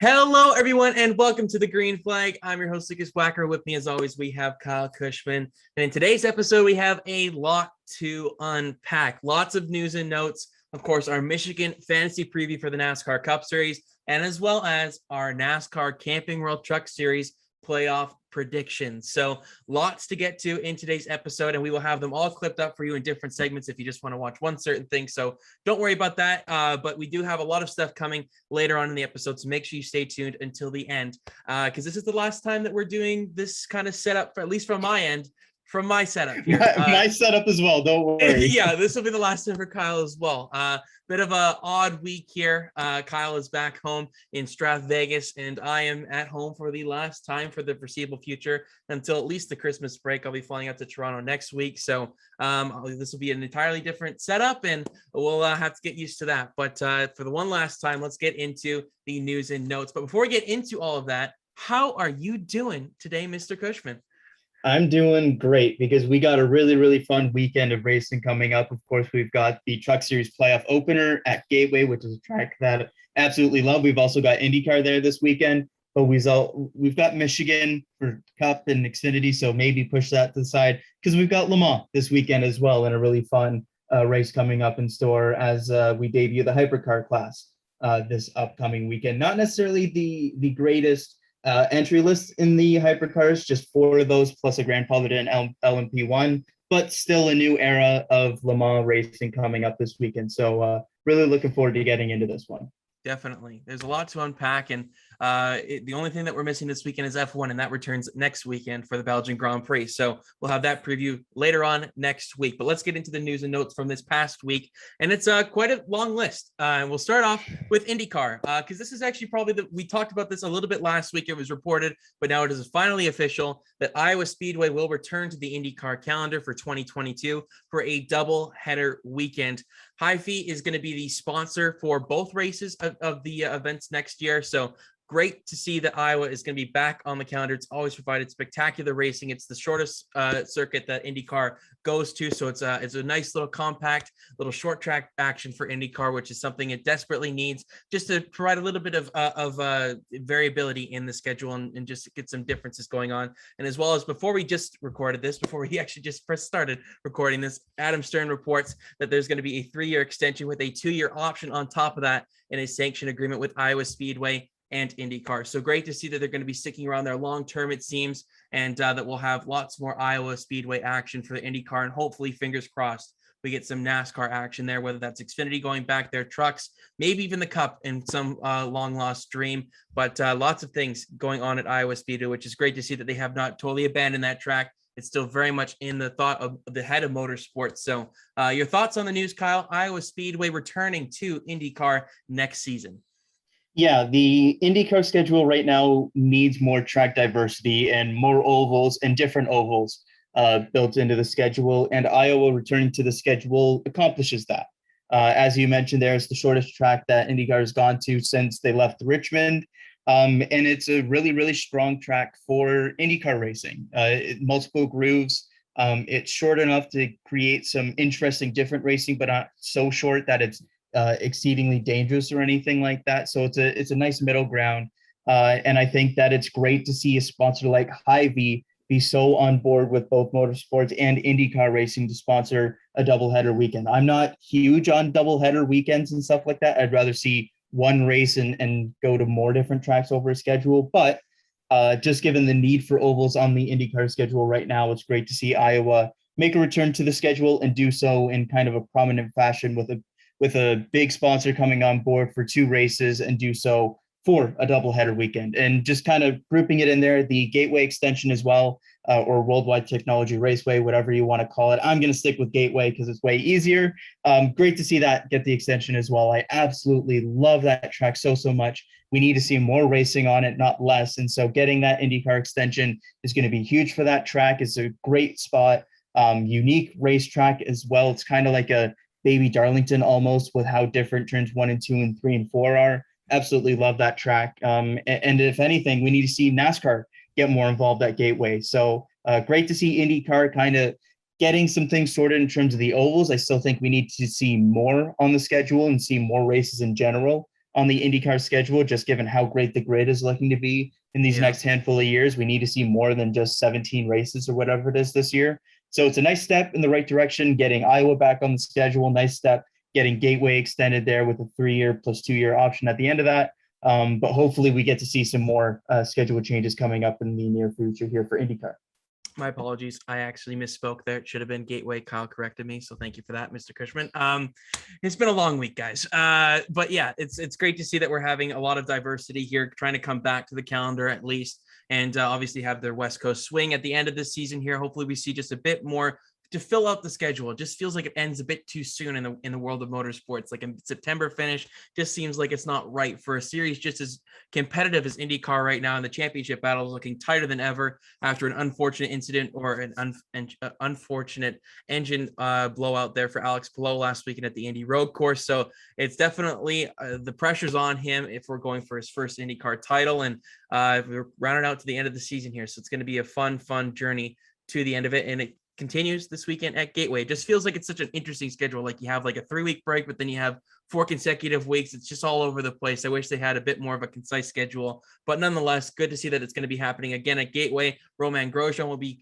Hello, everyone, and welcome to the Green Flag. I'm your host, Lukas Wacker. With me, as always, we have Kyle Cushman. And in today's episode, we have a lot to unpack. Lots of news and notes. Of course, our Michigan fantasy preview for the NASCAR Cup Series, and as well as our NASCAR Camping World Truck Series playoff predictions. So lots to get to in today's episode, and we will have them all clipped up for you in different segments if you just want to watch one certain thing. So don't worry about that. But we do have a lot of stuff coming later on in the episode, so make sure you stay tuned until the end, because this is the last time that we're doing this kind of setup, for at least from my end. From my setup here. My setup as well, don't worry. Yeah, this will be the last time for Kyle as well. Bit of a odd week here. Kyle is back home in Strath Vegas, and I am at home for the last time for the foreseeable future until at least the Christmas break. I'll be flying out to Toronto next week, so this will be an entirely different setup, and we'll have to get used to that. But for the one last time, let's get into the news and notes. But before we get into all of that, how are you doing today, Mr. Cushman? I'm doing great because we got a really fun weekend of racing coming up. Of course, we've got the Truck Series playoff opener at Gateway, which is a track that I absolutely love. We've also got IndyCar there this weekend, but we've got Michigan for Cup and Xfinity, so maybe push that to the side because we've got Le Mans this weekend as well, and a really fun race coming up in store as we debut the hypercar class this upcoming weekend. Not necessarily the greatest entry list in the hypercars, just 4 of those plus a grandfathered in LMP1, but still a new era of Le Mans racing coming up this weekend. So really looking forward to getting into this one. Definitely. There's a lot to unpack, and the only thing that we're missing this weekend is F1, and that returns next weekend for the Belgian Grand Prix. So we'll have that preview later on next week. But let's get into the news and notes from this past week, and it's quite a long list. And we'll start off with IndyCar, because this is actually probably we talked about this a little bit last week. It was reported, but now it is finally official that Iowa Speedway will return to the IndyCar calendar for 2022 for a double-header weekend. Hy-Vee is going to be the sponsor for both races of the events next year. So great to see that Iowa is going to be back on the calendar. It's always provided spectacular racing. It's the shortest circuit that IndyCar goes to. So it's a nice little compact, little short track action for IndyCar, which is something it desperately needs just to provide a little bit of variability in the schedule and just get some differences going on. And as well as before we actually just first started recording this, Adam Stern reports that there's going to be a 3-year extension with a 2-year option on top of that in a sanction agreement with Iowa Speedway and IndyCar. So great to see that they're going to be sticking around there long term, it seems, and that we'll have lots more Iowa Speedway action for the IndyCar, and hopefully, fingers crossed, we get some NASCAR action there, whether that's Xfinity going back their trucks, maybe even the Cup in some long lost dream, but lots of things going on at Iowa Speedway, which is great to see that they have not totally abandoned that track. It's still very much in the thought of the head of motorsports. So your thoughts on the news, Kyle? Iowa Speedway returning to IndyCar next season. Yeah, the IndyCar schedule right now needs more track diversity and more ovals and different ovals built into the schedule. And Iowa returning to the schedule accomplishes that. As you mentioned, there's the shortest track that IndyCar has gone to since they left Richmond. And it's a really strong track for IndyCar racing. Multiple grooves. It's short enough to create some interesting, different racing, but not so short that it's exceedingly dangerous or anything like that. So it's a nice middle ground. And I think that it's great to see a sponsor like Hy-Vee be so on board with both motorsports and IndyCar racing to sponsor a doubleheader weekend. I'm not huge on doubleheader weekends and stuff like that. I'd rather see one race and go to more different tracks over a schedule. But just given the need for ovals on the IndyCar schedule right now, it's great to see Iowa make a return to the schedule and do so in kind of a prominent fashion with a big sponsor coming on board for 2 races and do so for a doubleheader weekend. And just kind of grouping it in there, the Gateway extension as well, or Worldwide Technology Raceway, whatever you want to call it. I'm going to stick with Gateway because it's way easier. Great to see that get the extension as well. I absolutely love that track so much. We need to see more racing on it, not less. And so getting that IndyCar extension is going to be huge for that track. It's a great spot, unique racetrack as well. It's kind of like a baby Darlington almost, with how different turns 1 and 2 and 3 and 4 are. Absolutely love that track. And if anything, we need to see NASCAR get more involved at Gateway. So great to see IndyCar kind of getting some things sorted in terms of the ovals. I still think we need to see more on the schedule and see more races in general. on the IndyCar schedule, just given how great the grid is looking to be in these next handful of years. We need to see more than just 17 races or whatever it is this year. So it's a nice step in the right direction, getting Iowa back on the schedule. Nice step getting Gateway extended there with a 3-year plus 2-year option at the end of that. But hopefully we get to see some more schedule changes coming up in the near future here for IndyCar. My apologies. I actually misspoke there. It should have been Gateway. Kyle corrected me. So thank you for that, Mr. Cushman. It's been a long week, guys. But yeah, it's great to see that we're having a lot of diversity here, trying to come back to the calendar at least. And obviously have their West Coast swing at the end of this season here. Hopefully we see just a bit more to fill out the schedule. It just feels like it ends a bit too soon in the world of motorsports. Like a September finish just seems like it's not right for a series just as competitive as IndyCar right now. And the championship battle is looking tighter than ever after an unfortunate incident or an unfortunate engine blowout there for Alex Palou last weekend at the Indy Road Course. So it's definitely the pressure's on him if we're going for his first IndyCar title. And we're rounding out to the end of the season here. So it's going to be a fun journey to the end of it. And it continues this weekend at Gateway. It just feels like it's such an interesting schedule. Like you have like a 3-week break, but then you have 4 consecutive weeks. It's just all over the place. I wish they had a bit more of a concise schedule, but nonetheless, good to see that it's going to be happening again at Gateway. Romain Grosjean will be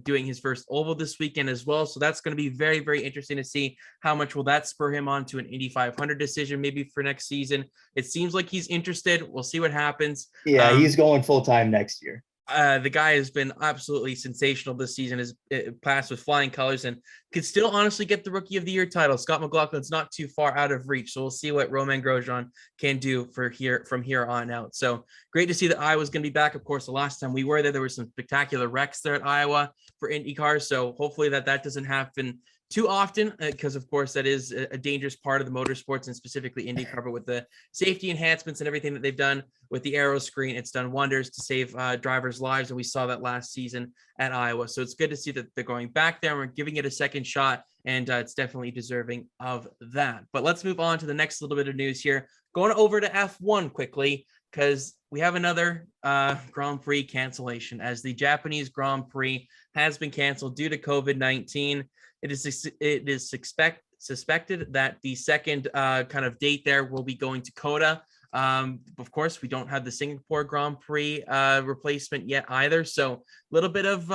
doing his first oval this weekend as well. So that's going to be very, very interesting to see how much will that spur him on to an Indy 500 decision, maybe for next season. It seems like he's interested. We'll see what happens. Yeah, he's going full time next year. The guy has been absolutely sensational this season, has passed with flying colors and could still honestly get the Rookie of the Year title. Scott McLaughlin's not too far out of reach. So we'll see what Romain Grosjean can do from here on out. So great to see that Iowa's going to be back. Of course, the last time we were there were some spectacular wrecks there at Iowa for IndyCar. So hopefully that doesn't happen too often, because of course that is a dangerous part of the motorsports and specifically IndyCar. But with the safety enhancements and everything that they've done with the aero screen, it's done wonders to save drivers' lives, and we saw that last season at Iowa. So it's good to see that they're going back there and we're giving it a second shot, and it's definitely deserving of that. But let's move on to the next little bit of news here. Going over to F1 quickly, because we have another Grand Prix cancellation, as the Japanese Grand Prix has been canceled due to COVID-19. It is suspected that the second kind of date there will be going to COTA. Of course, we don't have the Singapore Grand Prix replacement yet either. So a little bit of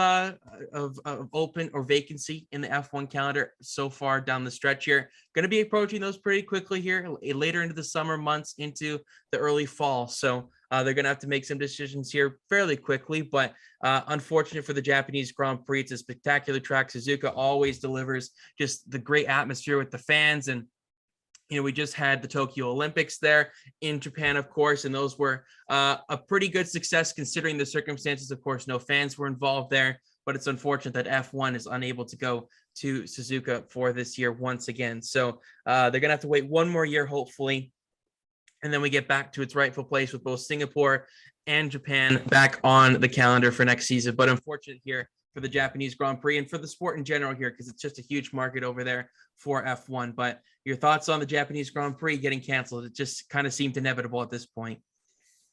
open or vacancy in the F1 calendar so far down the stretch here. Going to be approaching those pretty quickly here, later into the summer months, into the early fall. So they're going to have to make some decisions here fairly quickly, but unfortunate for the Japanese Grand Prix. It's a spectacular track. Suzuka always delivers just the great atmosphere with the fans. And we just had the Tokyo Olympics there in Japan, of course, and those were a pretty good success considering the circumstances. Of course, no fans were involved there, but it's unfortunate that F1 is unable to go to Suzuka for this year once again. So they're going to have to wait one more year, hopefully, and then we get back to its rightful place with both Singapore and Japan back on the calendar for next season. But unfortunate here for the Japanese Grand Prix and for the sport in general here, because it's just a huge market over there for F1. But your thoughts on the Japanese Grand Prix getting canceled? It just kind of seemed inevitable at this point.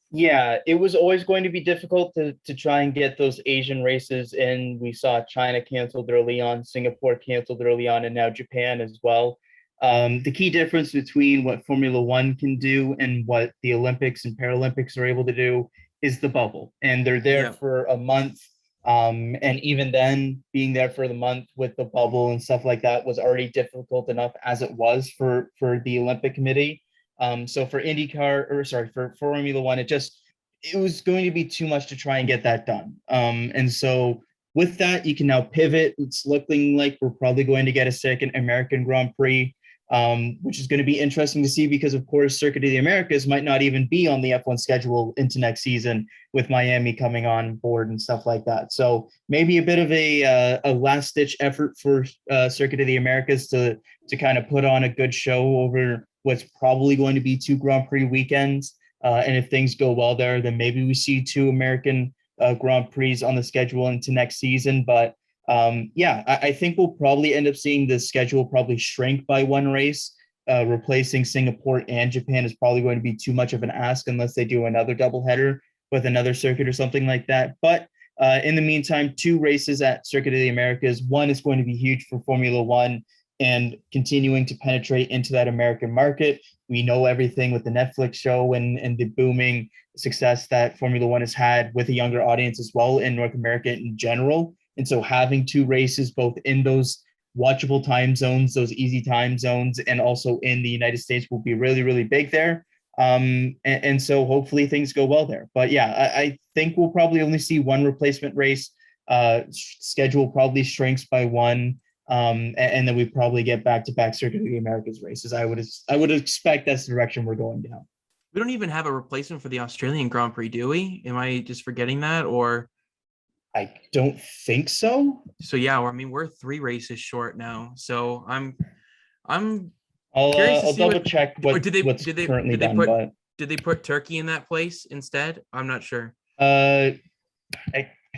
Yeah, it was always going to be difficult to try and get those Asian races in. We saw China canceled early on, Singapore canceled early on, and now Japan as well. The key difference between what Formula One can do and what the Olympics and Paralympics are able to do is the bubble. And they're there for a month. And even then, being there for the month with the bubble and stuff like that was already difficult enough as it was for the Olympic Committee. So for for Formula One, it was going to be too much to try and get that done. And so with that, you can now pivot. It's looking like we're probably going to get a second American Grand Prix, which is going to be interesting to see because, of course, Circuit of the Americas might not even be on the F1 schedule into next season with Miami coming on board and stuff like that. So maybe a bit of a last-ditch effort for Circuit of the Americas to kind of put on a good show over what's probably going to be 2 Grand Prix weekends. And if things go well there, then maybe we see 2 American Grand Prix on the schedule into next season. But I think we'll probably end up seeing the schedule probably shrink by 1 race. Replacing Singapore and Japan is probably going to be too much of an ask unless they do another doubleheader with another circuit or something like that. But in the meantime, 2 races at Circuit of the Americas. 1 is going to be huge for Formula One and continuing to penetrate into that American market. We know everything with the Netflix show and the booming success that Formula One has had with a younger audience as well in North America in general. And so having two races both in those watchable time zones, those easy time zones, and also in the United States will be really, really big there. And so hopefully things go well there. But yeah, I think we'll probably only see one replacement race. Schedule probably shrinks by one. And then we probably get back-to-back Circuit of the Americas races. I would expect that's the direction we're going down. We don't even have a replacement for the Australian Grand Prix, do we? Am I just forgetting that? Or I don't think so. So yeah, I mean, we're 3 races short now. So I'm I'll curious to see double check what's currently done. Did they put Turkey in that place instead? I'm not sure. I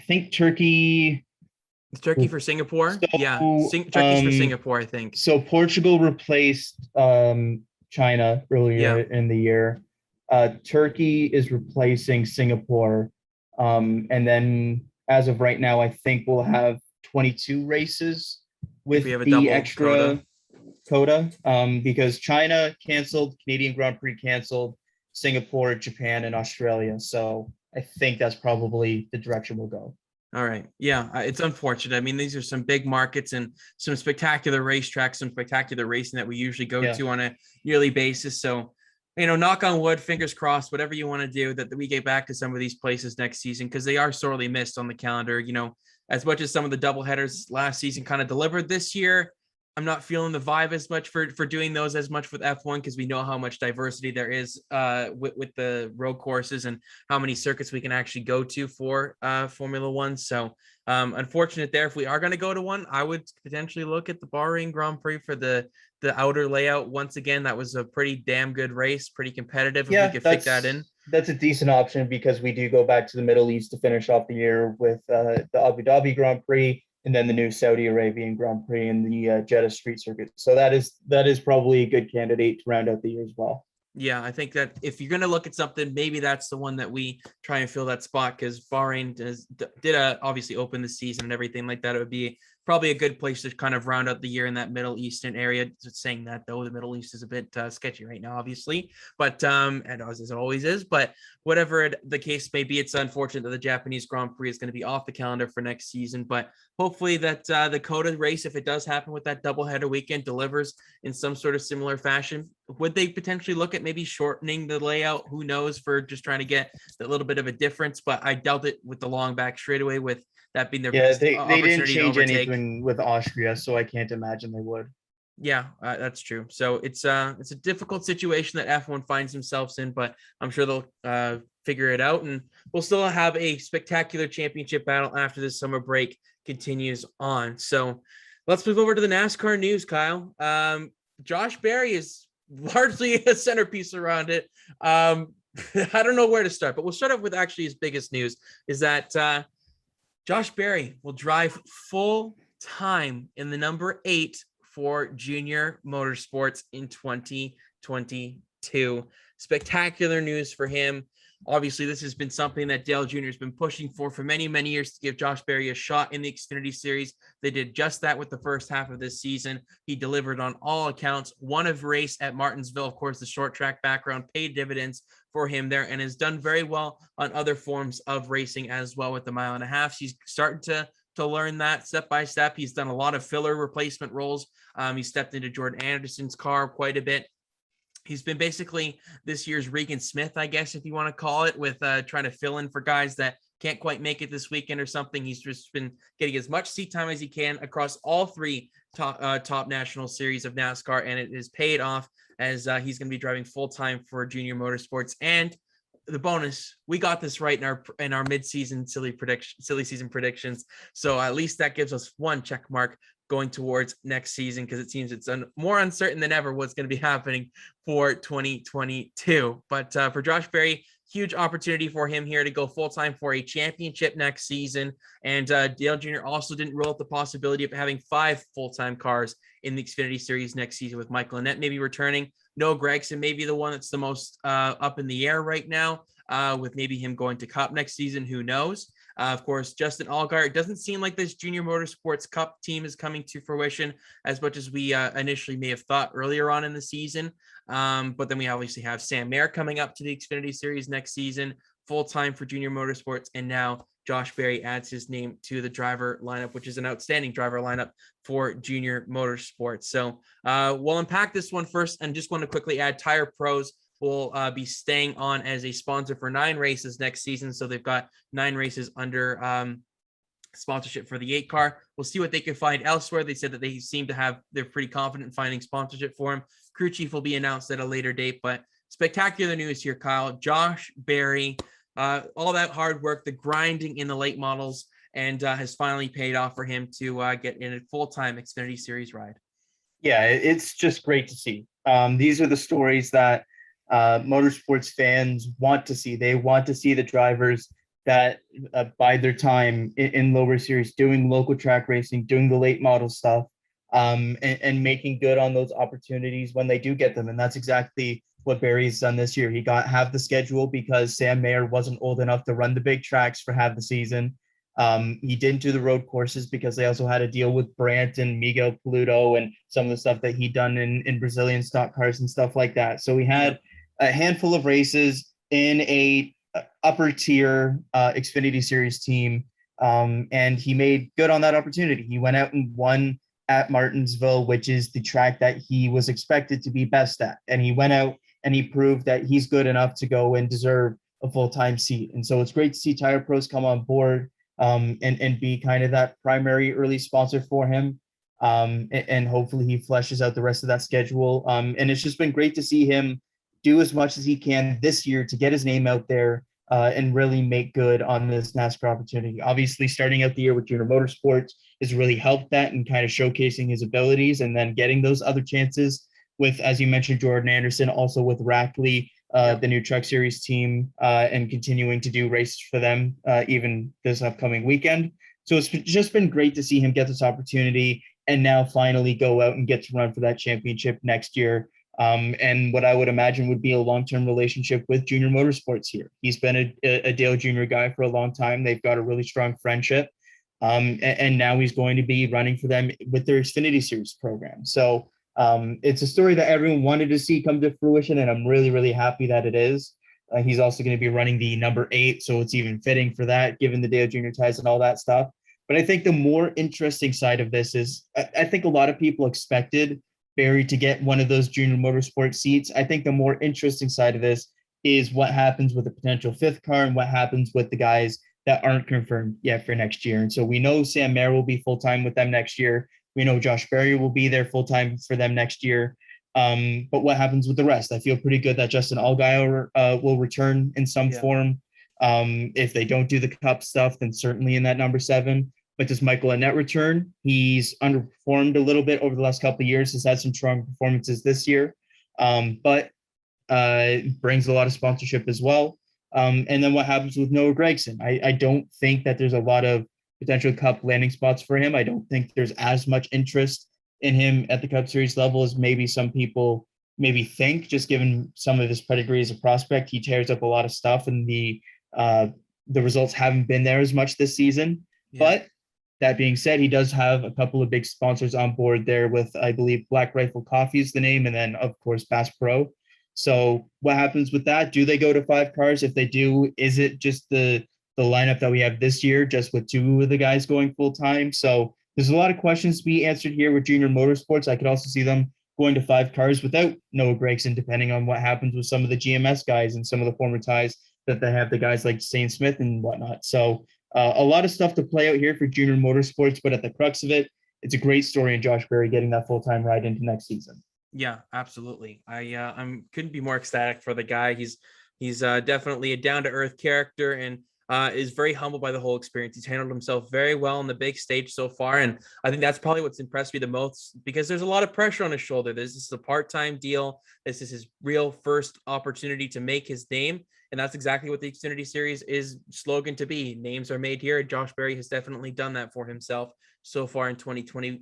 think Turkey. Is Turkey for Singapore? So, yeah, Turkey's for Singapore, I think. So Portugal replaced China earlier in the year. Turkey is replacing Singapore, and then as of right now, I think we'll have 22 races with the extra quota, because China canceled, Canadian Grand Prix canceled, Singapore, Japan, and Australia. So I think that's probably the direction we'll go. All right. Yeah, it's unfortunate. I mean, these are some big markets and some spectacular racetracks, some spectacular racing that we usually go to on a yearly basis. So, knock on wood, fingers crossed, whatever you want to do, that we get back to some of these places next season, because they are sorely missed on the calendar. As much as some of the doubleheaders last season kind of delivered this year, I'm not feeling the vibe as much for doing those as much with F1, because we know how much diversity there is with the road courses and how many circuits we can actually go to for Formula One. So unfortunate there. If we are going to go to one, I would potentially look at the Bahrain Grand Prix for the outer layout. Once again, that was a pretty damn good race, pretty competitive. Yeah, if we could fit that in. That's a decent option, because we do go back to the Middle East to finish off the year with the Abu Dhabi Grand Prix, and then the new Saudi Arabian Grand Prix and the Jeddah Street Circuit. So that is probably a good candidate to round out the year as well. Yeah, I think that if you're going to look at something, maybe that's the one that we try and fill that spot, because Bahrain did obviously open the season and everything like that. It would be probably a good place to kind of round out the year in that Middle Eastern area. Just saying that, though, the Middle East is a bit sketchy right now, obviously, but and as it always is. But whatever the case may be, it's unfortunate that the Japanese Grand Prix is going to be off the calendar for next season. But hopefully that the COTA race, if it does happen with that doubleheader weekend, delivers in some sort of similar fashion. Would they potentially look at maybe shortening the layout? Who knows, for just trying to get a little bit of a difference, but I doubt it with the long back straightaway, with that being their best they opportunity didn't change to overtake anything with Austria, so I can't imagine they would. Yeah, that's true. So it's a difficult situation that F1 finds themselves in, but I'm sure they'll figure it out, and we'll still have a spectacular championship battle after this summer break continues on. So let's move over to the NASCAR news, Kyle. Josh Berry is largely a centerpiece around it. I don't know where to start, but we'll start off with actually his biggest news is that Josh Berry will drive full time in the number 8 for Junior Motorsports in 2022. Spectacular news for him. Obviously, this has been something that Dale Jr. has been pushing for many, many years, to give Josh Berry a shot in the Xfinity Series. They did just that with the first half of this season. He delivered on all accounts. Won a race at Martinsville. Of course, the short track background paid dividends for him there, and has done very well on other forms of racing as well with the mile and a half. He's starting to learn that step by step. He's done a lot of filler replacement roles. He stepped into Jordan Anderson's car quite a bit. He's been basically this year's Regan Smith, I guess, if you want to call it, with trying to fill in for guys that can't quite make it this weekend or something. He's just been getting as much seat time as he can across all 3 top national series of NASCAR, and it has paid off, as he's going to be driving full time for Junior Motorsports. And the bonus, we got this right in our mid-season silly season predictions. So at least that gives us one check mark going towards next season, because it seems it's more uncertain than ever what's going to be happening for 2022. But for Josh Berry, huge opportunity for him here to go full-time for a championship next season. And Dale Jr. also didn't rule out the possibility of having 5 full-time cars in the Xfinity Series next season, with Michael Annett maybe returning. Noah Gragson may be the one that's the most up in the air right now. with maybe him going to Cup next season. Who knows? Of course, Justin Allgaier, it doesn't seem like this Junior Motorsports Cup team is coming to fruition as much as we initially may have thought earlier on in the season. But then we obviously have Sam Mayer coming up to the Xfinity Series next season, full-time for Junior Motorsports. And now Josh Berry adds his name to the driver lineup, which is an outstanding driver lineup for Junior Motorsports. So we'll unpack this one first. And just want to quickly add, Tire Pros will be staying on as a sponsor for 9 races next season. So they've got 9 races under sponsorship for the 8 car. We'll see what they can find elsewhere. They said that they seem to have, they're pretty confident in finding sponsorship for him. Crew chief will be announced at a later date, but spectacular news here, Kyle. Josh Berry, all that hard work, the grinding in the late models, and has finally paid off for him to get in a full-time Xfinity Series ride. Yeah, it's just great to see. These are the stories that motorsports fans want to see. They want to see the drivers that bide their time in lower series, doing local track racing, doing the late model stuff, and making good on those opportunities when they do get them. And that's exactly what Barry's done this year. He got half the schedule because Sam Mayer wasn't old enough to run the big tracks for half the season. He didn't do the road courses because they also had to deal with Brandt and Miguel Paludo and some of the stuff that he'd done in Brazilian stock cars and stuff like that. So we had a handful of races in a upper tier Xfinity Series team, and he made good on that opportunity. He went out and won at Martinsville, which is the track that he was expected to be best at. And he went out and he proved that he's good enough to go and deserve a full-time seat. And so it's great to see Tire Pros come on board and be kind of that primary early sponsor for him. And hopefully he fleshes out the rest of that schedule. And it's just been great to see him do as much as he can this year to get his name out there and really make good on this NASCAR opportunity. Obviously, starting out the year with Junior Motorsports has really helped that and kind of showcasing his abilities, and then getting those other chances with, as you mentioned, Jordan Anderson, also with Rackley, the new Truck Series team, and continuing to do races for them even this upcoming weekend. So it's just been great to see him get this opportunity and now finally go out and get to run for that championship next year. And what I would imagine would be a long-term relationship with Junior Motorsports here. He's been a Dale Jr. guy for a long time. They've got a really strong friendship. And now he's going to be running for them with their Xfinity Series program. So it's a story that everyone wanted to see come to fruition, and I'm really, really happy that it is. He's also going to be running the number 8, so it's even fitting for that, given the Dale Jr. ties and all that stuff. But I think the more interesting side of this is I think a lot of people expected Barry to get one of those Junior Motorsport seats. I think the more interesting side of this is what happens with the potential 5th car and what happens with the guys that aren't confirmed yet for next year. And so we know Sam Mayer will be full-time with them next year. We know Josh Berry will be there full-time for them next year. But what happens with the rest? I feel pretty good that Justin Allgaier will return in some form. If they don't do the Cup stuff, then certainly in that number 7. But does Michael Annett return? He's underperformed a little bit over the last couple of years. Has had some strong performances this year, but brings a lot of sponsorship as well. And then what happens with Noah Gragson? I don't think that there's a lot of potential Cup landing spots for him. I don't think there's as much interest in him at the Cup Series level as maybe some people maybe think, just given some of his pedigree as a prospect. He tears up a lot of stuff, and the results haven't been there as much this season. But that being said, he does have a couple of big sponsors on board there with, I believe, Black Rifle Coffee is the name, and then, of course, Bass Pro. So what happens with that? Do they go to 5 cars? If they do, is it just the lineup that we have this year, just with 2 of the guys going full-time? So there's a lot of questions to be answered here with Junior Motorsports. I could also see them going to 5 cars without Noah Gragson, depending on what happens with some of the GMS guys and some of the former ties that they have, the guys like Shane Smith and whatnot. So a lot of stuff to play out here for Junior Motorsports, but at the crux of it, it's a great story in Josh Berry getting that full-time ride into next season. Yeah, absolutely. I'm couldn't be more ecstatic for the guy. He's definitely a down-to-earth character and is very humbled by the whole experience. He's handled himself very well on the big stage so far, and I think that's probably what's impressed me the most, because there's a lot of pressure on his shoulder. This is a part-time deal. This is his real first opportunity to make his name. And that's exactly what the Xfinity Series is slogan to be. Names are made here. Josh Berry has definitely done that for himself so far in 2021.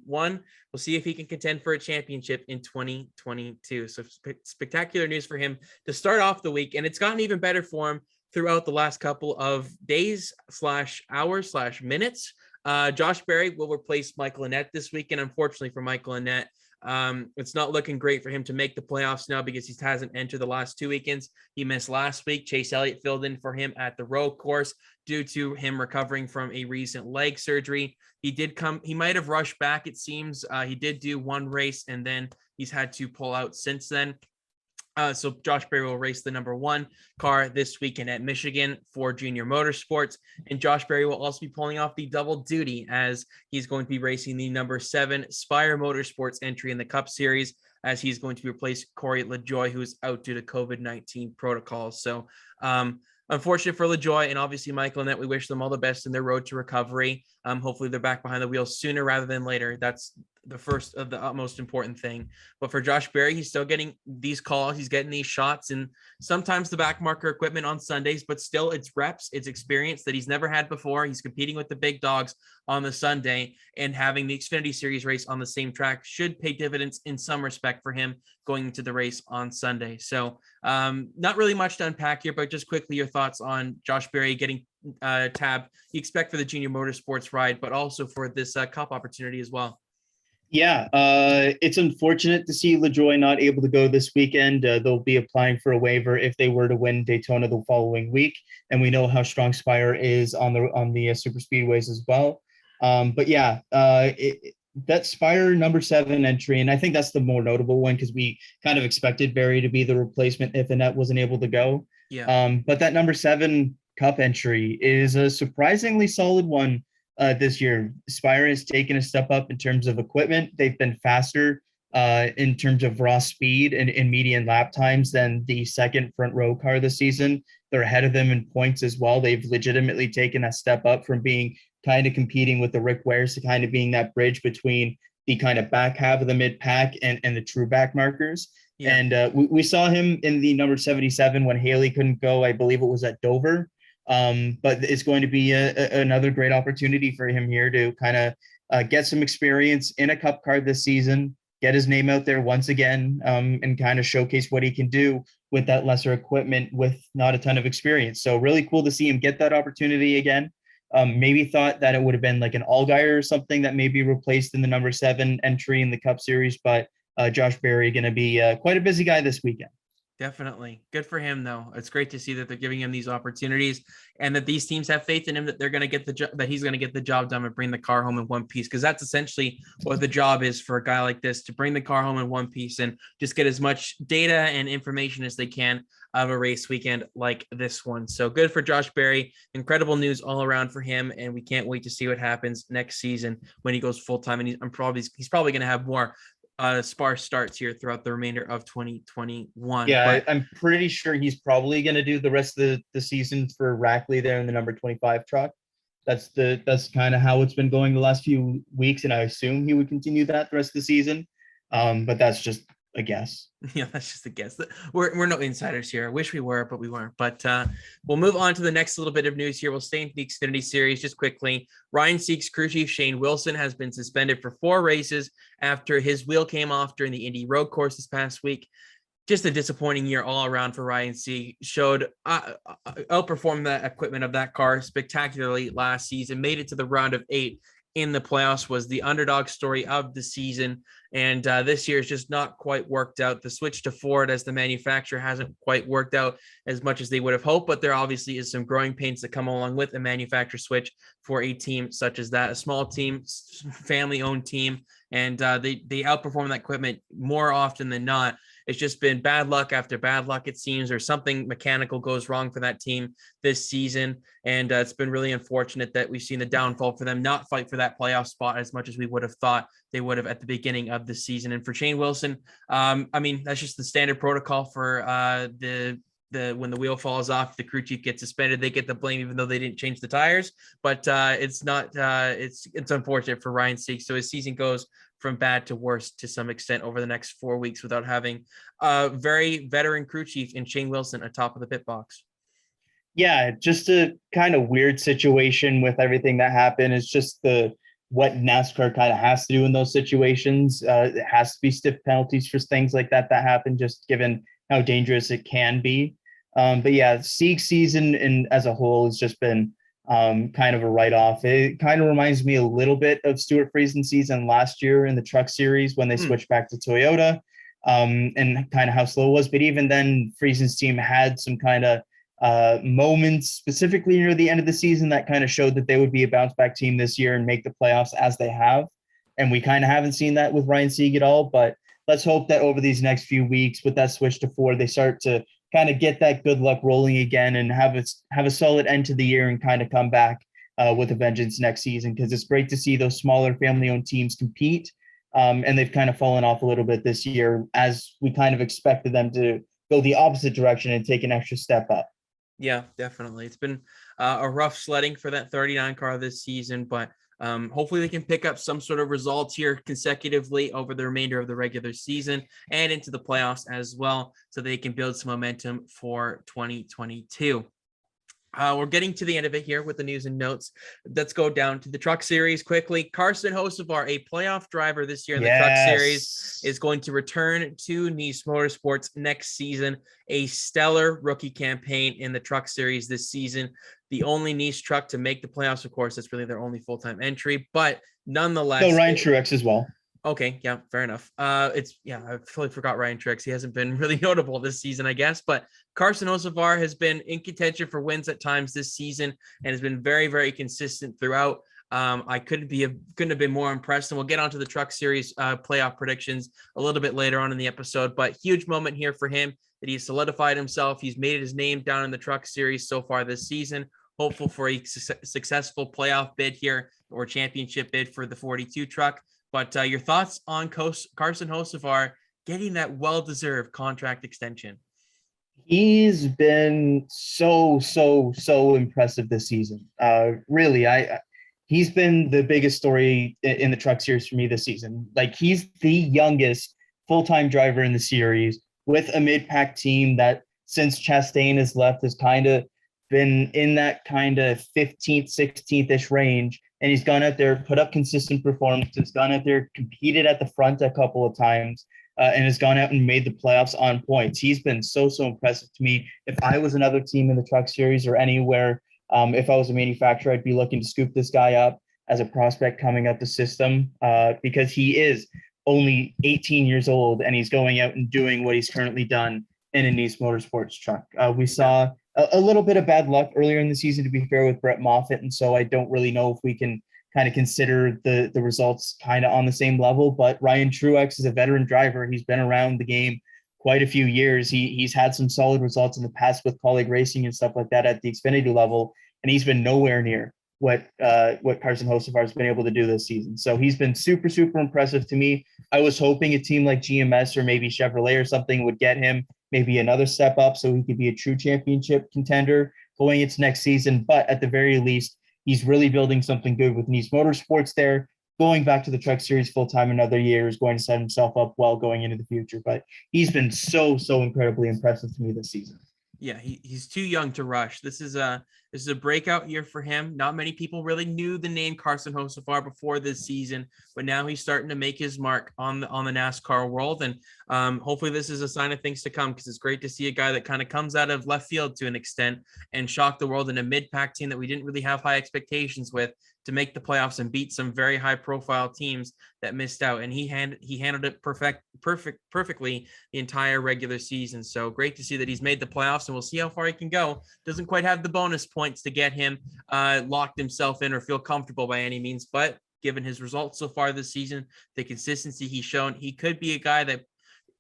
We'll see if he can contend for a championship in 2022. So spectacular news for him to start off the week. And it's gotten even better for him throughout the last couple of days / hours / minutes. Josh Berry will replace Michael Annett this weekend. Unfortunately for Michael Annett, it's not looking great for him to make the playoffs now because he hasn't entered the last 2 weekends. He missed last week. Chase Elliott filled in for him at the road course due to him recovering from a recent leg surgery. He might have rushed back, it seems. He did do one race and then he's had to pull out since then. So Josh Berry will race the number 1 car this weekend at Michigan for Junior Motorsports. And Josh Berry will also be pulling off the double duty as he's going to be racing the number 7 Spire Motorsports entry in the Cup Series, as he's going to replace Corey LaJoie, who is out due to COVID-19 protocols. So unfortunate for LaJoie and obviously Michael Annett. We wish them all the best in their road to recovery. Hopefully they're back behind the wheel sooner rather than later. That's the first of the utmost important thing. But for Josh Berry, he's still getting these calls. He's getting these shots and sometimes the back marker equipment on Sundays, but still it's reps, it's experience that he's never had before. He's competing with the big dogs on the Sunday, and having the Xfinity Series race on the same track should pay dividends in some respect for him going into the race on Sunday. So not really much to unpack here, but just quickly your thoughts on Josh Berry getting tabbed. You expect for the Junior Motorsports ride, but also for this Cup opportunity as well. Yeah, it's unfortunate to see LaJoie not able to go this weekend. They'll be applying for a waiver if they were to win Daytona the following week, and we know how strong Spire is on the super speedways as well. But yeah, that Spire number 7 entry, and I think that's the more notable one because we kind of expected Berry to be the replacement if Annett wasn't able to go. Yeah. But that number 7 Cup entry is a surprisingly solid one. This year, Spire has taken a step up in terms of equipment. They've been faster in terms of raw speed and in median lap times than the second front row car this season. They're ahead of them in points as well. They've legitimately taken a step up from being kind of competing with the Rick Wares to kind of being that bridge between the kind of back half of the mid pack and the true back markers. Yeah. And we saw him in the number 77 when Haley couldn't go. I believe it was at Dover. But it's going to be another great opportunity for him here to kind of get some experience in a Cup car this season, get his name out there once again, and kind of showcase what he can do with that lesser equipment with not a ton of experience. So really cool to see him get that opportunity again. Maybe thought that it would have been like an Allgaier or something that maybe replaced in the number 7 entry in the Cup Series, but Josh Berry going to be quite a busy guy this weekend. Definitely. Good for him, though. It's great to see that they're giving him these opportunities and that these teams have faith in him, that they're going to get the job, that he's going to get the job done and bring the car home in one piece. Because that's essentially what the job is for a guy like this, to bring the car home in one piece and just get as much data and information as they can out of a race weekend like this one. So good for Josh Berry. Incredible news all around for him. And we can't wait to see what happens next season when he goes full time. And he's probably going to have more sparse starts here throughout the remainder of 2021. Yeah, I'm pretty sure he's probably going to do the rest of the season for Rackley there in the number 25 truck. That's kind of how it's been going the last few weeks, and I assume he would continue that the rest of the season. But that's just a guess. Yeah, that's just a guess. We're no insiders here. I wish we were, but we weren't. But we'll move on to the next little bit of news here. We'll stay in the Xfinity Series just quickly. Ryan Sieg's crew chief Shane Wilson has been suspended for 4 races after his wheel came off during the Indy road course this past week. Just a disappointing year all around for Ryan Sieg. Showed outperformed the equipment of that car spectacularly last season. Made it to the round of 8 in the playoffs, was the underdog story of the season. And this year is just not quite worked out. The switch to Ford as the manufacturer hasn't quite worked out as much as they would have hoped, but there obviously is some growing pains that come along with a manufacturer switch for a team such as that, a small team, family-owned team, and they outperform that equipment more often than not. It's just been bad luck after bad luck, it seems, or something mechanical goes wrong for that team this season. And it's been really unfortunate that we've seen the downfall for them not fight for that playoff spot as much as we would have thought they would have at the beginning of the season. And for Shane Wilson, I mean, that's just the standard protocol for when the wheel falls off, the crew chief gets suspended. They get the blame, even though they didn't change the tires. But it's not. It's unfortunate for Ryan Sieg. So his season goes from bad to worse to some extent over the next 4 weeks without having a very veteran crew chief in Shane Wilson atop of the pit box. Yeah, just a kind of weird situation with everything that happened. It's just what NASCAR kind of has to do in those situations. It has to be stiff penalties for things like that happen, just given how dangerous it can be. But yeah, Sieg season and as a whole has just been kind of a write-off. It kind of reminds me a little bit of Stuart Friesen's season last year in the Truck Series when they switched back to Toyota, and kind of how slow it was. But even then, Friesen's team had some kind of moments, specifically near the end of the season, that kind of showed that they would be a bounce-back team this year and make the playoffs as they have. And we kind of haven't seen that with Ryan Sieg at all. But let's hope that over these next few weeks, with that switch to Ford, they start to kind of get that good luck rolling again and have a solid end to the year and kind of come back with a vengeance next season, because it's great to see those smaller family-owned teams compete. And they've kind of fallen off a little bit this year, as we kind of expected them to go the opposite direction and take an extra step up. Yeah, definitely. It's been a rough sledding for that 39 car this season, but hopefully they can pick up some sort of results here consecutively over the remainder of the regular season and into the playoffs as well, so they can build some momentum for 2022. We're getting to the end of it here with the news and notes. Let's go down to the Truck Series quickly. Carson Hocevar, a playoff driver this year in the Truck Series, is going to return to Nice Motorsports next season. A stellar rookie campaign in the Truck Series this season. The only Nice truck to make the playoffs, of course. That's really their only full-time entry, but nonetheless. So Ryan Truex as well. Okay, yeah, fair enough. I fully forgot Ryan Truex. He hasn't been really notable this season, I guess, but Carson Hocevar has been in contention for wins at times this season and has been very, very consistent throughout. I couldn't have been more impressed, and we'll get onto the Truck Series playoff predictions a little bit later on in the episode, but huge moment here for him that he's solidified himself. He's made his name down in the Truck Series so far this season. Hopeful for a successful playoff bid here, or championship bid for the 42 truck. But your thoughts on Carson Hocevar getting that well-deserved contract extension? He's been so impressive this season. Really, he's been the biggest story in the Truck Series for me this season. Like, he's the youngest full-time driver in the series with a mid-pack team that, since Chastain has left, has kind of been in that kind of 15th, 16th-ish range. And he's gone out there, put up consistent performances, gone out there, competed at the front a couple of times, and has gone out and made the playoffs on points. He's been so impressive to me. If I was another team in the Truck Series or anywhere, if I was a manufacturer, I'd be looking to scoop this guy up as a prospect coming up the system, because he is only 18 years old and he's going out and doing what he's currently done in a Nice Motorsports truck. We saw a little bit of bad luck earlier in the season, to be fair, with Brett Moffitt. And so I don't really know if we can kind of consider the results kind of on the same level. But Ryan Truex is a veteran driver. He's been around the game quite a few years. He's had some solid results in the past with colleague racing and stuff like that at the Xfinity level. And he's been nowhere near what Carson Hocevar has been able to do this season. So he's been super impressive to me. I was hoping a team like GMS or maybe Chevrolet or something would get him maybe another step up so he could be a true championship contender going into next season. But at the very least, he's really building something good with Nice Motorsports there. Going back to the Truck Series full-time another year is going to set himself up well going into the future. But he's been so incredibly impressive to me this season. Yeah, he's too young to rush. This is a breakout year for him. Not many people really knew the name Carson Hocevar before this season, but now he's starting to make his mark on the NASCAR world. And hopefully this is a sign of things to come, because it's great to see a guy that kind of comes out of left field to an extent and shock the world in a mid-pack team that we didn't really have high expectations with, to make the playoffs and beat some very high-profile teams that missed out. And he handled it perfectly the entire regular season. So great to see that he's made the playoffs, and we'll see how far he can go. Doesn't quite have the bonus points to get him locked himself in or feel comfortable by any means, but given his results so far this season, the consistency he's shown, he could be a guy that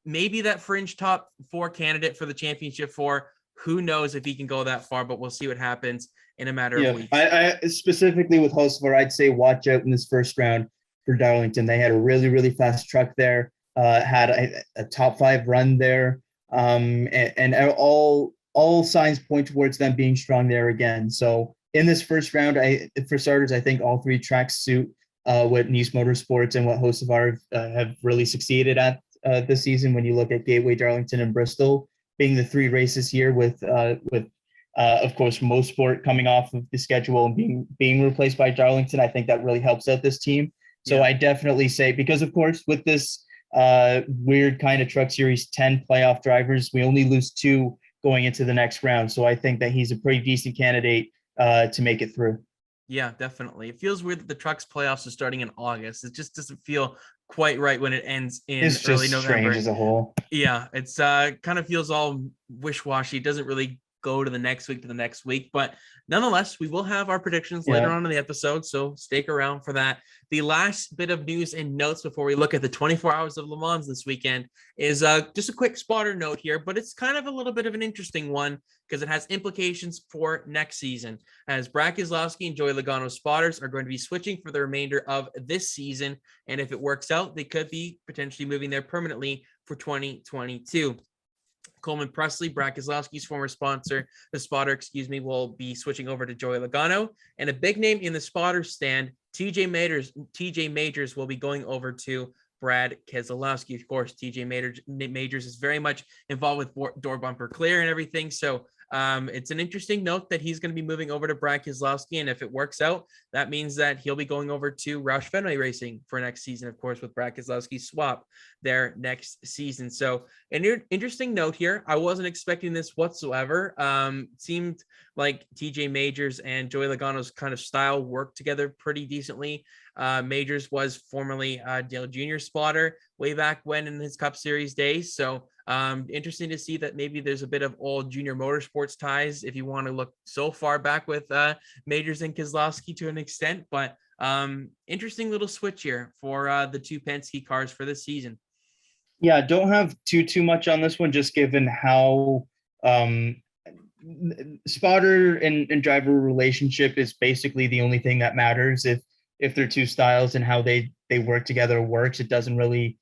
maybe that fringe top 4 candidate for the championship for. Who knows if he can go that far, but we'll see what happens in a matter of weeks. I specifically with Hocevar, I'd say watch out in this first round for Darlington. They had a really fast truck there, had a top 5 run there, and all signs point towards them being strong there again. So in this first round, for starters, I think all 3 tracks suit what Nice Motorsports and what Hocevar have really succeeded at this season. When you look at Gateway, Darlington, and Bristol being the 3 races here, with of course Mosport coming off of the schedule and being replaced by Darlington, I think that really helps out this team. So yeah. I definitely say, because of course with this weird kind of Truck Series 10 playoff drivers, we only lose 2 going into the next round. So I think that he's a pretty decent candidate to make it through. Yeah, definitely. It feels weird that the Trucks playoffs are starting in August. It just doesn't feel quite right when it ends in It's early just November. strange as a whole. Yeah, it's kind of feels all wish-washy. It doesn't really go to the next week, but nonetheless, we will have our predictions later on in the episode, so stick around for that. The last bit of news and notes before we look at the 24 hours of Le Mans this weekend is just a quick spotter note here, but it's kind of a little bit of an interesting one because it has implications for next season, as Brad Keselowski and Joey Logano's spotters are going to be switching for the remainder of this season, and if it works out, they could be potentially moving there permanently for 2022. Coleman Presley, Brad Keselowski's former sponsor, the spotter, will be switching over to Joey Logano. And a big name in the spotter stand, TJ Majors will be going over to Brad Keselowski. Of course, TJ Majors is very much involved with door bumper clear and everything. So it's an interesting note that he's going to be moving over to Brad Keselowski. And if it works out, that means that he'll be going over to Roush Fenway Racing for next season, of course, with Brad Keselowski's swap there next season. So an interesting note here. I wasn't expecting this whatsoever. Seemed like TJ Majors and Joey Logano's kind of style worked together pretty decently. Majors was formerly Dale Jr. spotter way back when in his Cup Series days. So interesting to see that maybe there's a bit of old Junior Motorsports ties if you want to look so far back with Majors and Keselowski to an extent. But interesting little switch here for the two Penske cars for this season. Yeah, don't have too much on this one, just given how spotter and driver relationship is basically the only thing that matters. If their two styles and how they work together works, it doesn't really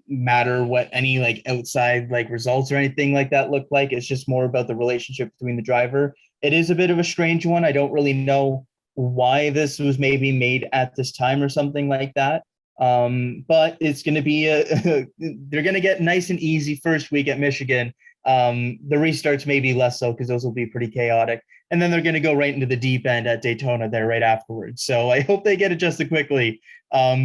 matter what any like outside like results or anything like that look like. It's just more about the relationship between the driver. It is a bit of a strange one. I don't really know why this was maybe made at this time or something like that. But it's going to be they're going to get nice and easy first week at Michigan. The restarts maybe less so because those will be pretty chaotic. And then they're going to go right into the deep end at Daytona there right afterwards. So I hope they get adjusted quickly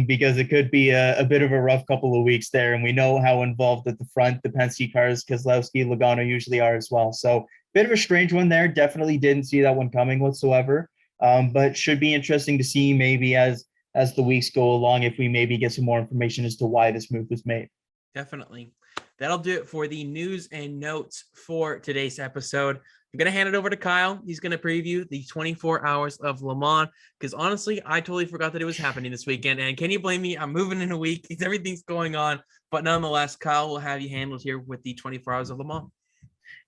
because it could be a bit of a rough couple of weeks there. And we know how involved at the front the Penske cars, Keselowski, Logano usually are as well. So bit of a strange one there. Definitely didn't see that one coming whatsoever. But should be interesting to see maybe as the weeks go along, if we maybe get some more information as to why this move was made. Definitely. That'll do it for the news and notes for today's episode. I'm going to hand it over to Kyle. He's going to preview the 24 hours of Le Mans because honestly, I totally forgot that it was happening this weekend. And can you blame me? I'm moving in a week. Everything's going on. But nonetheless, Kyle will have you handled here with the 24 hours of Le Mans.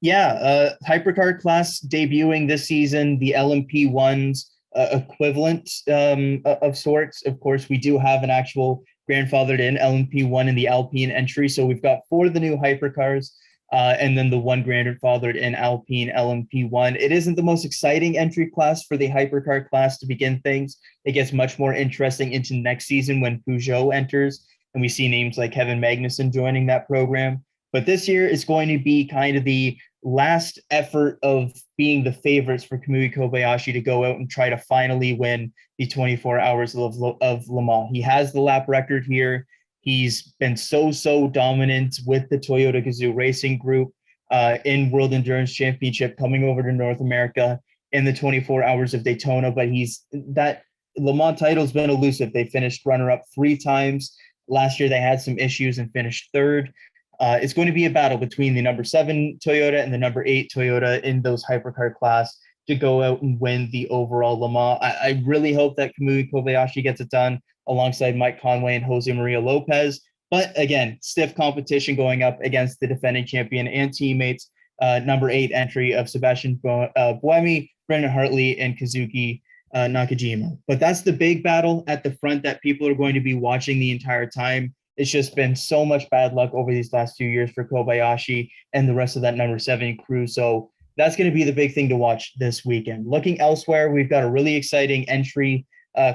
Yeah, hypercar class debuting this season, the LMP1's equivalent of sorts. Of course, we do have an actual grandfathered in LMP1 in the Alpine entry. So we've got 4 of the new hypercars and then the one grandfathered in Alpine LMP1. It isn't the most exciting entry class for the hypercar class to begin things. It gets much more interesting into next season when Peugeot enters and we see names like Kevin Magnussen joining that program. But this year is going to be kind of the last effort of being the favorites for Kamui Kobayashi to go out and try to finally win the 24 hours of Le Mans. He has the lap record here. He's been so dominant with the Toyota Gazoo Racing Group in World Endurance Championship, coming over to North America in the 24 hours of Daytona. But that Le Mans title's been elusive. They finished runner-up 3 times. Last year, they had some issues and finished 3rd. It's going to be a battle between the number 7 Toyota and the number 8 Toyota in those hypercar class to go out and win the overall Le Mans. I really hope that Kamui Kobayashi gets it done alongside Mike Conway and Jose Maria Lopez. But again, stiff competition going up against the defending champion and teammates, number 8 entry of Sebastian Buemi, Brendan Hartley, and Kazuki Nakajima. But that's the big battle at the front that people are going to be watching the entire time. It's just been so much bad luck over these last few years for Kobayashi and the rest of that number 7 crew. So that's going to be the big thing to watch this weekend. Looking elsewhere, we've got a really exciting entry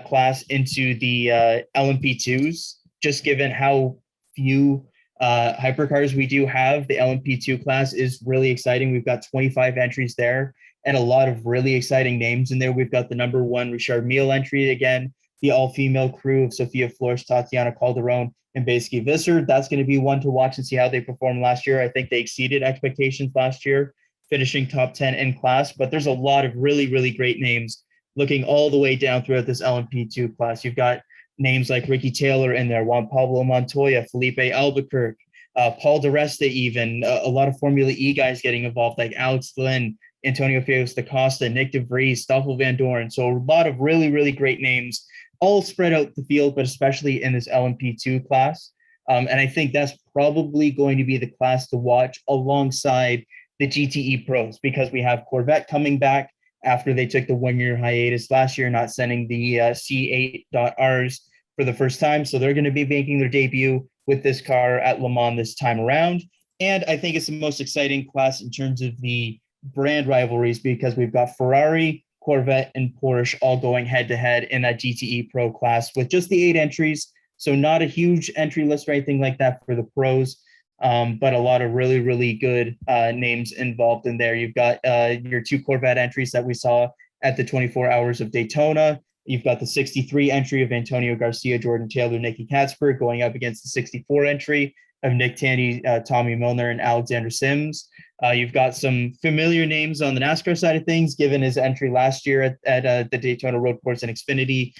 class into the LMP2s, just given how few hypercars we do have. The LMP2 class is really exciting. We've got 25 entries there and a lot of really exciting names in there. We've got the number 1 Richard Mille entry again, the all-female crew of Sophia Flores, Tatiana Calderon, and Beisky Visser. That's going to be one to watch and see how they performed last year. I think they exceeded expectations last year, finishing top 10 in class, but there's a lot of really, really great names looking all the way down throughout this LMP2 class. You've got names like Ricky Taylor in there, Juan Pablo Montoya, Felipe Albuquerque, Paul DeResta, even a lot of Formula E guys getting involved, like Alex Lynn, Antonio Felix da Costa, Nick DeVries, Stoffel Van Dorn. So a lot of really, really great names all spread out the field, but especially in this LMP2 class. And I think that's probably going to be the class to watch alongside the GTE pros, because we have Corvette coming back after they took the 1 year hiatus last year, not sending the C8.Rs for the first time. So they're going to be making their debut with this car at Le Mans this time around. And I think it's the most exciting class in terms of the brand rivalries, because we've got Ferrari, Corvette, and Porsche all going head to head in that GTE Pro class with just the 8 entries. So not a huge entry list or anything like that for the pros, but a lot of really, really good names involved in there. You've got your 2 Corvette entries that we saw at the 24 Hours of Daytona. You've got the 63 entry of Antonio Garcia, Jordan Taylor, Nicky Katzberg going up against the 64 entry of Nick Tandy, Tommy Milner, and Alexander Sims. You've got some familiar names on the NASCAR side of things, given his entry last year at the Daytona Road Course and Xfinity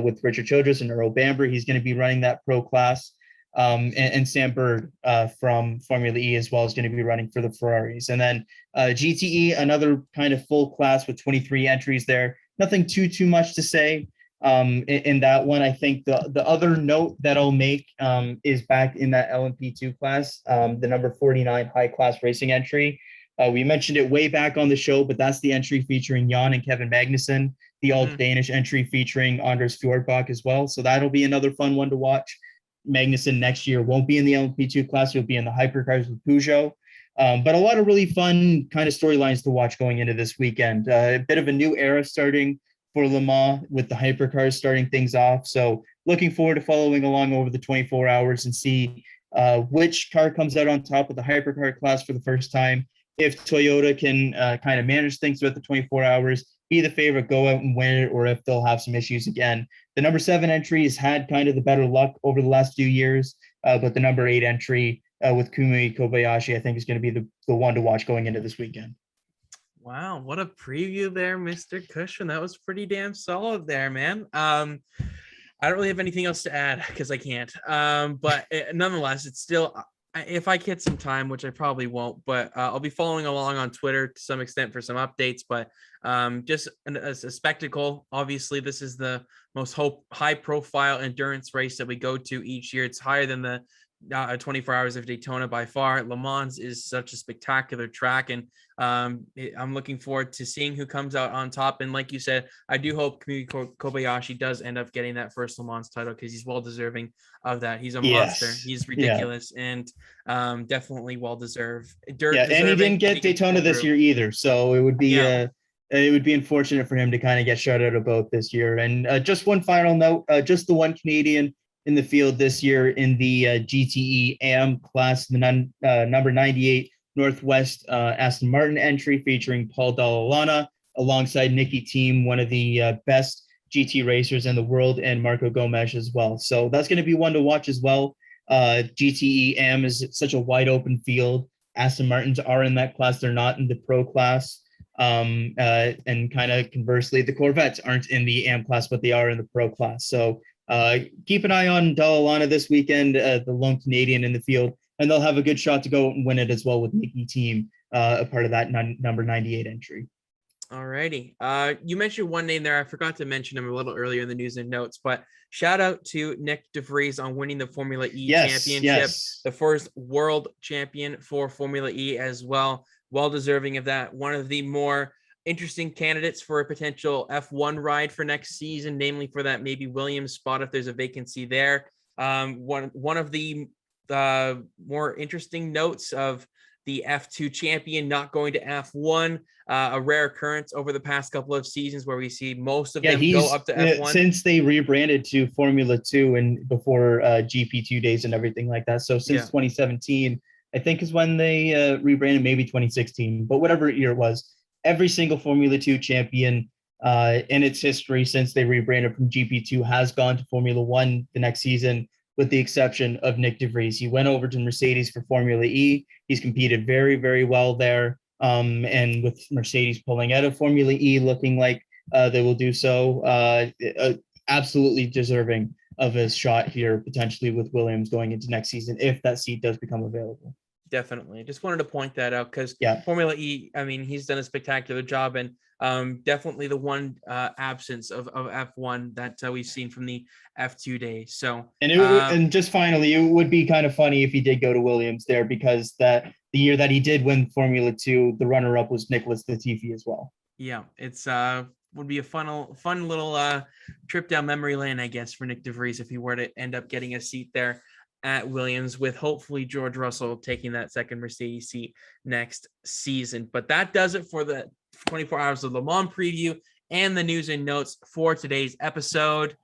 with Richard Childress and Earl Bamber. He's going to be running that pro class. And Sam Bird from Formula E as well is going to be running for the Ferraris. And then GTE, another kind of full class with 23 entries there. Nothing too much to say in that one. I think the other note that I'll make is back in that LMP2 class, the number 49 high class racing entry. We mentioned it way back on the show, but that's the entry featuring Jan and Kevin Magnussen, the all Danish entry featuring Anders Fjordbach as well. So that'll be another fun one to watch. Magnussen next year won't be in the LMP2 class. He'll be in the hypercars with Peugeot. But a lot of really fun kind of storylines to watch going into this weekend. A bit of a new era starting for Le Mans with the hypercars starting things off. So looking forward to following along over the 24 hours and see which car comes out on top of the hypercar class for the first time. If Toyota can kind of manage things throughout the 24 hours, be the favorite, go out and win it, or if they'll have some issues again. The number 7 entry has had kind of the better luck over the last few years, but the number 8 entry with Kumi Kobayashi, I think, is going to be the one to watch going into this weekend. Wow, what a preview there, Mr. Cushman. That was pretty damn solid there, man. I don't really have anything else to add because I can't. But nonetheless, it's still, if I get some time, which I probably won't, but I'll be following along on Twitter to some extent for some updates. But just a spectacle. Obviously, this is the most high-profile endurance race that we go to each year. It's higher than the 24 Hours of Daytona by far. Le Mans is such a spectacular track, and I'm looking forward to seeing who comes out on top. And like you said, I do hope Kobayashi does end up getting that first Le Mans title, because he's well deserving of that. He's a monster. He's ridiculous, and definitely well deserved. And he didn't get Daytona this year either, so it would be unfortunate for him to kind of get shut out of both this year. And just one final note, just the one Canadian in the field this year in the GTE AM class, the number 98 Northwest Aston Martin entry featuring Paul Dalla Lana alongside Nicky Team, one of the best GT racers in the world, and Marco Gomes as well. So that's going to be one to watch as well. GTE AM is such a wide open field. Aston Martins are in that class. They're not in the pro class. And kind of conversely, the Corvettes aren't in the AM class, but they are in the pro class. So keep an eye on Dalla Lana this weekend, the lone Canadian in the field, and they'll have a good shot to go and win it as well with Nicky Team, a part of that number 98 entry. All righty. You mentioned one name there. I forgot to mention him a little earlier in the news and notes, but shout out to Nick DeVries on winning the Formula E championship, the first world champion for Formula E as well. Well deserving of that. One of the more interesting candidates for a potential F1 ride for next season, namely for that maybe Williams spot if there's a vacancy there. One of the more interesting notes of the F2 champion not going to F1, a rare occurrence over the past couple of seasons where we see most of them go up to F1. Since they rebranded to Formula 2 and before GP2 days and everything like that. So since 2017, I think is when they rebranded, maybe 2016, but whatever year it was, every single Formula 2 champion in its history since they rebranded from GP2 has gone to Formula One the next season, with the exception of Nick DeVries. He went over to Mercedes for Formula E. He's competed very, very well there. And with Mercedes pulling out of Formula E, looking like they will do so, absolutely deserving of a shot here, potentially with Williams going into next season, if that seat does become available. Definitely. Just wanted to point that out because Yeah. Formula E, I mean, he's done a spectacular job, and definitely the one absence of F1 that we've seen from the F2 days. So, and just finally, it would be kind of funny if he did go to Williams there, because that the year that he did win Formula 2, the runner-up was Nicholas Latifi as well. Yeah, it's would be a fun little trip down memory lane, I guess, for Nick DeVries if he were to end up getting a seat there at Williams, with hopefully George Russell taking that second Mercedes seat next season. But that does it for the 24 Hours of Le Mans preview and the news and notes for today's episode.